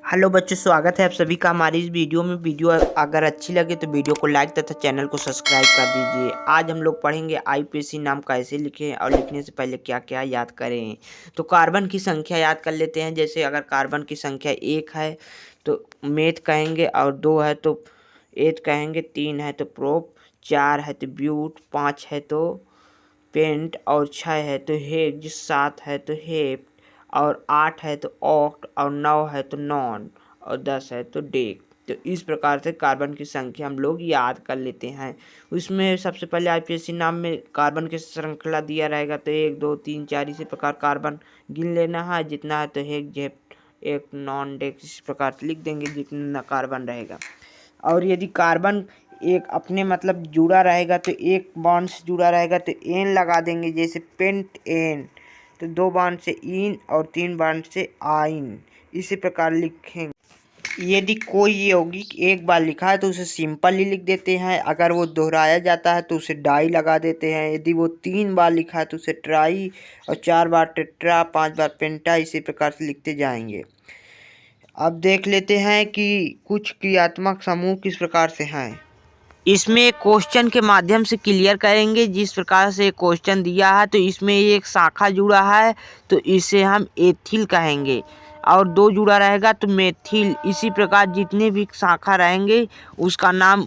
Hello बच्चों, स्वागत है आप सभी का हमारी इस वीडियो में। वीडियो अगर अच्छी लगे तो वीडियो को लाइक तथा चैनल को सब्सक्राइब कर दीजिए। आज हम लोग पढ़ेंगे आईपीएसी नाम कैसे लिखें और लिखने से पहले क्या क्या याद करें। तो कार्बन की संख्या याद कर लेते हैं। जैसे अगर कार्बन की संख्या 1 है तो मेथ कहेंगे, और 2 है तो एथ कहेंगे, 3 है तो प्रोप, 4 है तो ब्यूट, 5 है तो पेंट, और 6 है तो हेक्स, 7 है तो हेप्ट, और 8 है तो ऑक्ट, और 9 है तो नॉन, और 10 है तो डेक। तो इस प्रकार से कार्बन की संख्या हम लोग याद कर लेते हैं। उसमें सबसे पहले आईपीएसी नाम में कार्बन की श्रृंखला दिया रहेगा, तो 1 2 3 4 इसी प्रकार कार्बन गिन लेना है। जितना है तो हेक्स, हेप्ट, एक नॉन, डेक, इस प्रकार से लिख देंगे जितना कार्बन रहेगा। और यदि कार्बन एक अपने मतलब जुड़ा रहेगा तो एक बॉन्ड से जुड़ा रहेगा तो एन लगा देंगे, जैसे पेंट एन। तो 2 बॉन्ड से इन और 3 बॉन्ड से आइन, इसी प्रकार लिखेंगे। यदि कोई यौगिक एक बार लिखा है तो उसे सिंपल ही लिख देते हैं। अगर वो दोहराया जाता है तो उसे डाई लगा देते हैं। यदि वो 3 बार लिखा है तो उसे ट्राई, और 4 बार टेट्रा, 5 बार पेंटा, इसी प्रकार से लिखते जाएंगे। अब देख लेते हैं कि कुछ क्रियात्मक समूह किस प्रकार से हैं। इसमें एक क्वेश्चन के माध्यम से क्लियर करेंगे। जिस प्रकार से क्वेश्चन दिया है तो इसमें एक शाखा जुड़ा है तो इसे हम एथिल कहेंगे, और 2 जुड़ा रहेगा तो मेथिल। इसी प्रकार जितने भी शाखा रहेंगे उसका नाम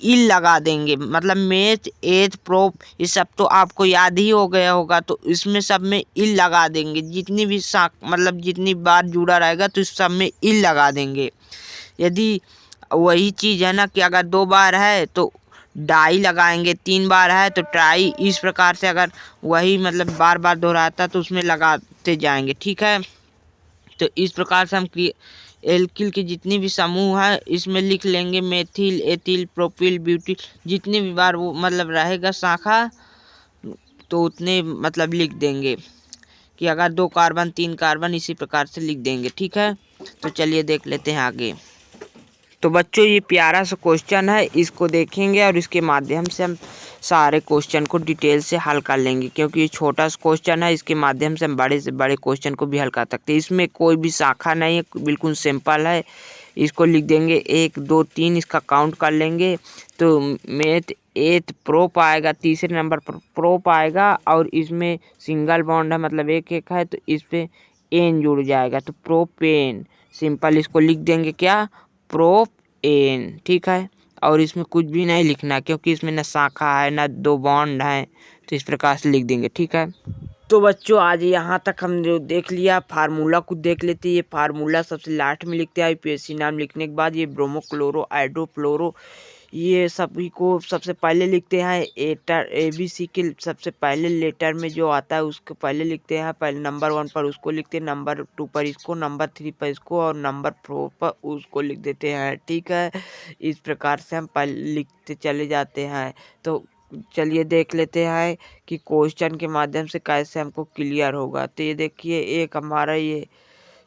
इल लगा देंगे, मतलब मेथ, एथ, प्रोप, ये सब तो आपको याद ही हो गया होगा। तो इसमें सब में इल लगा देंगे। जितनी भी मतलब जितनी बार जुड़ा रहेगा तो इस सब में इल लगा देंगे। यदि वही चीज़ है ना कि अगर 2 बार है तो डाई लगाएंगे, 3 बार है तो ट्राई। इस प्रकार से अगर वही मतलब बार बार दोहराता तो उसमें लगाते जाएंगे, ठीक है। तो इस प्रकार से हम एल्किल के जितनी भी समूह है इसमें लिख लेंगे मेथिल, एथिल, प्रोपिल, ब्यूटिल। जितने भी बार वो मतलब रहेगा शाखा तो उतने मतलब लिख देंगे कि अगर 2 कार्बन, 3 कार्बन, इसी प्रकार से लिख देंगे, ठीक है। तो चलिए देख लेते हैं आगे। तो बच्चों ये प्यारा सा क्वेश्चन है, इसको देखेंगे और इसके माध्यम से हम सारे क्वेश्चन को डिटेल से हल कर लेंगे। क्योंकि ये छोटा सा क्वेश्चन है, इसके माध्यम से हम बड़े से बड़े क्वेश्चन को भी हल कर सकते हैं। इसमें कोई भी शाखा नहीं है, बिल्कुल सिंपल है। इसको लिख देंगे 1 2 3, इसका काउंट कर लेंगे तो मेथ, एथ, प्रोप आएगा, तीसरे नंबर पर प्रोप आएगा, और इसमें सिंगल बॉन्ड है मतलब एक एक है तो इस पर एन जुड़ जाएगा तो प्रोपेन। सिंपल इसको लिख देंगे क्या, प्रोप एन, ठीक है। और इसमें कुछ भी नहीं लिखना क्योंकि इसमें न शाखा है न 2 बॉन्ड है, तो इस प्रकार से लिख देंगे, ठीक है। तो बच्चों आज यहाँ तक हम जो देख लिया, फार्मूला को देख लेते हैं। ये फार्मूला सबसे लास्ट में लिखते हैं आईपीएसी नाम लिखने के बाद। ये ब्रोमो, क्लोरो, हाइड्रोफ्लोरो, ये सभी को सबसे पहले लिखते हैं। एटर एबीसी के सबसे पहले लेटर में जो आता है उसको पहले लिखते हैं। पहले नंबर 1 पर उसको लिखते हैं, नंबर 2 पर इसको, नंबर 3 पर इसको, और नंबर 4 पर उसको लिख देते हैं, ठीक है। इस प्रकार से हम पहले लिखते चले जाते हैं। तो चलिए देख लेते हैं कि क्वेश्चन के माध्यम से कैसे हमको क्लियर होगा। तो ये देखिए, एक हमारा ये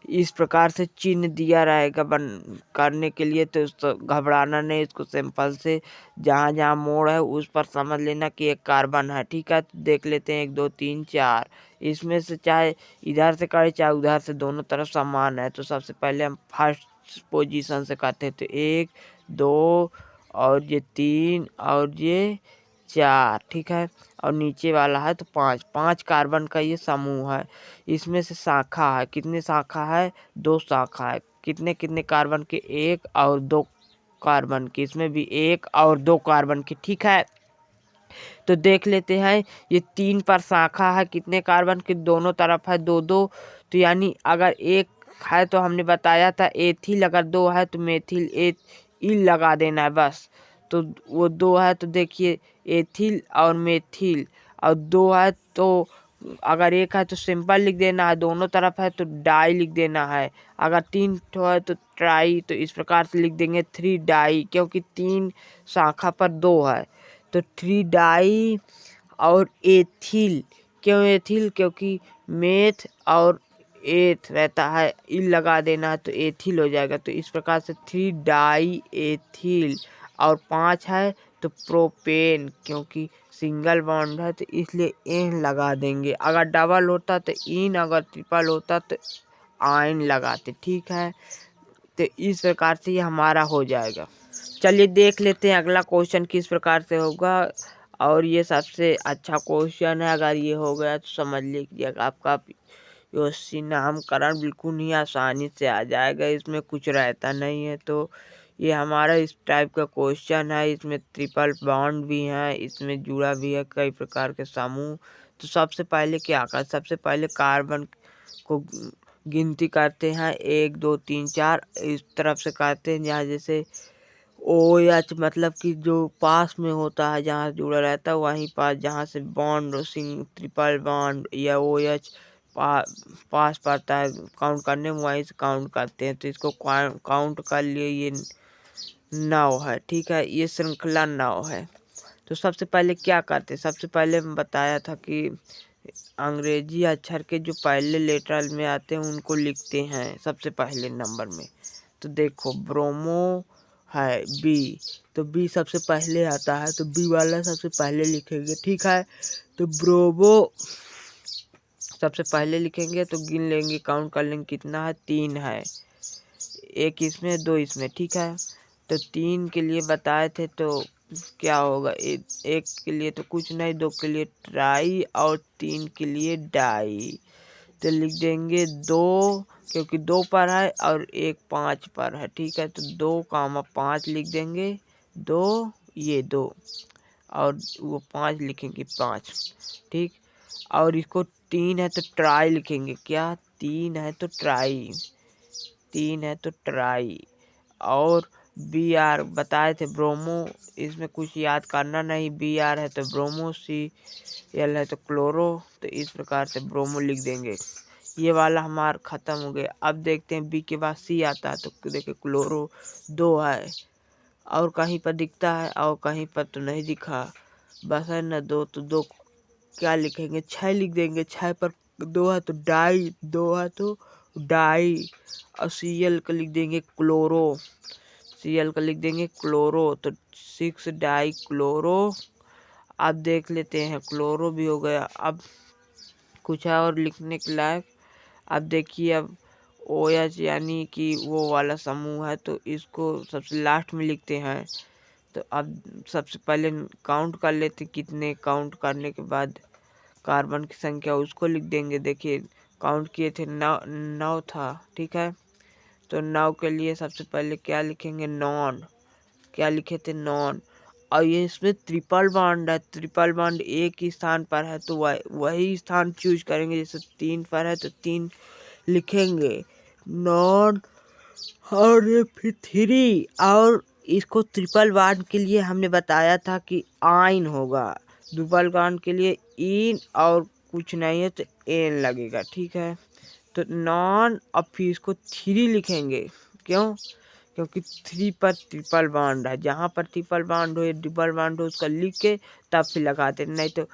इस प्रकार से चिन्ह दिया रहेगा बन करने के लिए, तो घबराना नहीं। इसको सिंपल से जहाँ जहाँ मोड़ है उस पर समझ लेना कि एक कार्बन है, ठीक है। तो देख लेते हैं 1 2 3 4, इसमें से चाहे इधर से करे चाहे उधर से, दोनों तरफ समान है। तो सबसे पहले हम फर्स्ट पोजीशन से करते हैं, तो 1 2 और ये 3 और ये 4, ठीक है। और नीचे वाला है तो 5 कार्बन का ये समूह है। इसमें से शाखा है, कितने शाखा है, 2 शाखा है। कितने कितने कार्बन के, 1 और 2 कार्बन की। इसमें भी 1 और 2 कार्बन की, ठीक है। तो देख लेते हैं, ये 3 पर शाखा है, कितने कार्बन के, दोनों तरफ है 2 2। तो यानी अगर 1 है तो हमने बताया था एथिल, अगर 2 है तो मेथिल, इल लगा देना है बस। तो वो 2 है तो देखिए एथिल और मेथिल, और 2 है तो अगर 1 है तो सिंपल लिख देना है, दोनों तरफ है तो डाई लिख देना है। अगर 3 ठो है तो ट्राई, तो इस प्रकार से लिख देंगे 3 डाई, क्योंकि 3 शाखा पर 2 है तो 3 डाई। और एथिल, क्यों एथिल, क्योंकि मेथ और एथ रहता है, इल लगा देना है तो एथिल हो जाएगा। तो इस प्रकार से 3 डाई एथिल। और 5 है तो प्रोपेन, क्योंकि सिंगल बॉन्ड है तो इसलिए एन लगा देंगे। अगर डबल होता तो इन, अगर ट्रिपल होता तो आइन लगाते, ठीक है। तो इस प्रकार से ये हमारा हो जाएगा। चलिए देख लेते हैं अगला क्वेश्चन किस प्रकार से होगा। और ये सबसे अच्छा क्वेश्चन है। अगर ये हो गया तो समझ लीजिएगा आपका यूएससी नामकरण बिल्कुल ही आसानी से आ जाएगा। इसमें कुछ रहता नहीं है। तो ये हमारा इस टाइप का क्वेश्चन है। इसमें ट्रिपल बॉन्ड भी है, इसमें जुड़ा भी है कई प्रकार के समूह। तो सबसे पहले क्या कर, सबसे पहले कार्बन को गिनती करते हैं 1 2 3 4 इस तरफ से करते हैं। जहाँ जैसे OH मतलब कि जो पास में होता है, जहाँ जुड़ा रहता है वहीं पास, जहाँ से बॉन्ड ट्रिपल बॉन्ड या OH पास पड़ता है काउंट करने में, वहीं से काउंट करते हैं। तो इसको काउंट कर लिए ये 9 है। ठीक है, ये श्रृंखला 9 है। तो सबसे पहले क्या करते हैं, सबसे पहले मैं बताया था कि अंग्रेजी अक्षर के जो पहले लेटर में आते हैं उनको लिखते हैं सबसे पहले नंबर में। तो देखो ब्रोमो है B, तो B सबसे पहले आता है, तो B वाला सबसे पहले लिखेंगे। ठीक है, तो ब्रोमो सबसे पहले लिखेंगे। तो गिन लेंगे, काउंट कर लेंगे कितना है, 3 है, 1 इसमें 2 इसमें। ठीक है, तो 3 के लिए बताए थे तो क्या होगा, 1 के लिए तो कुछ नहीं, 2 के लिए ट्राई और 3 के लिए डाई। तो लिख देंगे 2, क्योंकि 2 पर है और 1 5 पर है। ठीक है, तो 2, 5 लिख देंगे, 2 ये 2 और वो 5 लिखेंगे 5। ठीक, और इसको 3 है तो ट्राई लिखेंगे। क्या, 3 है तो ट्राई, 3 है तो ट्राई। और BR बताए थे ब्रोमो, इसमें कुछ याद करना नहीं। BR है तो ब्रोमो, CL है तो क्लोरो। तो इस प्रकार से ब्रोमो लिख देंगे। ये वाला हमारा ख़त्म हो गया। अब देखते हैं B के बाद C आता है। तो देखिए क्लोरो 2 है, और कहीं पर दिखता है और कहीं पर तो नहीं दिखा, बस है ना 2। तो 2 क्या लिखेंगे, 6 लिख देंगे। 6 पर 2 है तो डाई, 2 है तो डाई। और CL का लिख देंगे क्लोरो, CL का लिख देंगे क्लोरो। तो 6 डाई क्लोरो। अब देख लेते हैं, क्लोरो भी हो गया। अब कुछ है और लिखने के लायक। अब देखिए, अब OH यानी कि वो वाला समूह है, तो इसको सबसे लास्ट में लिखते हैं। तो अब सबसे पहले काउंट कर लेते कितने, काउंट करने के बाद कार्बन की संख्या उसको लिख देंगे। देखिए काउंट किए थे 9 था। ठीक है, तो 9 के लिए सबसे पहले क्या लिखेंगे, नॉन। क्या लिखे थे, नॉन। और ये इसमें ट्रिपल बॉन्ड है, ट्रिपल बॉन्ड एक ही स्थान पर है तो वही स्थान चूज करेंगे। जैसे 3 पर है तो 3 लिखेंगे, नॉन। और ये फिर 3, और इसको ट्रिपल बॉन्ड के लिए हमने बताया था कि आइन होगा, डबल बॉन्ड के लिए इन, और कुछ नहीं है तो एन लगेगा। ठीक है, तो नॉन। अब फिर इसको 3 लिखेंगे। क्यों, क्योंकि 3 पर ट्रिपल बॉन्ड है, जहाँ पर ट्रिपल बॉन्ड हो या डबल बॉन्ड हो उसका लिख के तब फिर लगाते, नहीं तो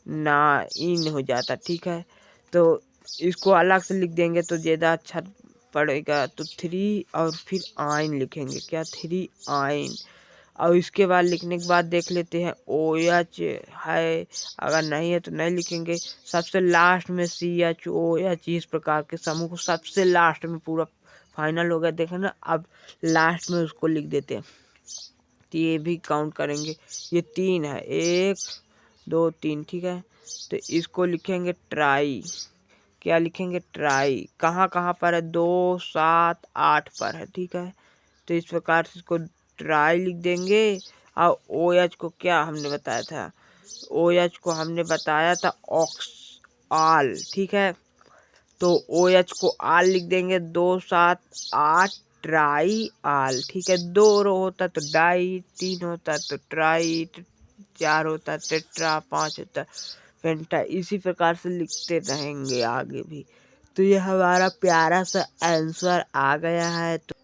ना इन हो जाता। ठीक है, तो इसको अलग से लिख देंगे तो ज़्यादा अच्छा पड़ेगा। तो 3 और फिर आइन लिखेंगे। क्या, 3 आइन। और इसके बाद लिखने के बाद देख लेते हैं OH है, अगर नहीं है तो नहीं लिखेंगे। सबसे लास्ट में CHOH, इस प्रकार के समूह को सबसे लास्ट में पूरा फाइनल हो गया, देखें ना। अब लास्ट में उसको लिख देते हैं। तो ये भी काउंट करेंगे, ये 3 है, 1 2 3। ठीक है, तो इसको लिखेंगे ट्राई। क्या लिखेंगे, ट्राई। कहाँ कहाँ पर है, 2 7 8 पर है। ठीक है, तो इस प्रकार से इसको ट्राई लिख देंगे। और OH को क्या हमने बताया था, OH को हमने बताया था ऑक्स आल। ठीक है, तो OH को आल लिख देंगे, 2 7 8 ट्राई आल। ठीक है, 2 होता तो डाई, 3 होता तो ट्राई, 4 होता टेट्रा, 5 होता पेंटा। इसी प्रकार से लिखते रहेंगे आगे भी। तो ये हमारा प्यारा सा आंसर आ गया है। तो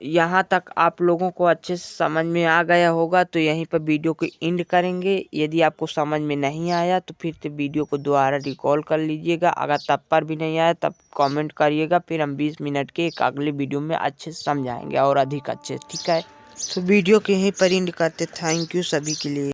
यहाँ तक आप लोगों को अच्छे से समझ में आ गया होगा, तो यहीं पर वीडियो को एंड करेंगे। यदि आपको समझ में नहीं आया तो फिर से वीडियो को दोबारा रिकॉल कर लीजिएगा। अगर तब पर भी नहीं आया तब कमेंट करिएगा, फिर हम 20 मिनट के एक अगले वीडियो में अच्छे से समझाएंगे और अधिक अच्छे। ठीक है, तो वीडियो के यहीं पर एंड करते। थैंक यू सभी के लिए।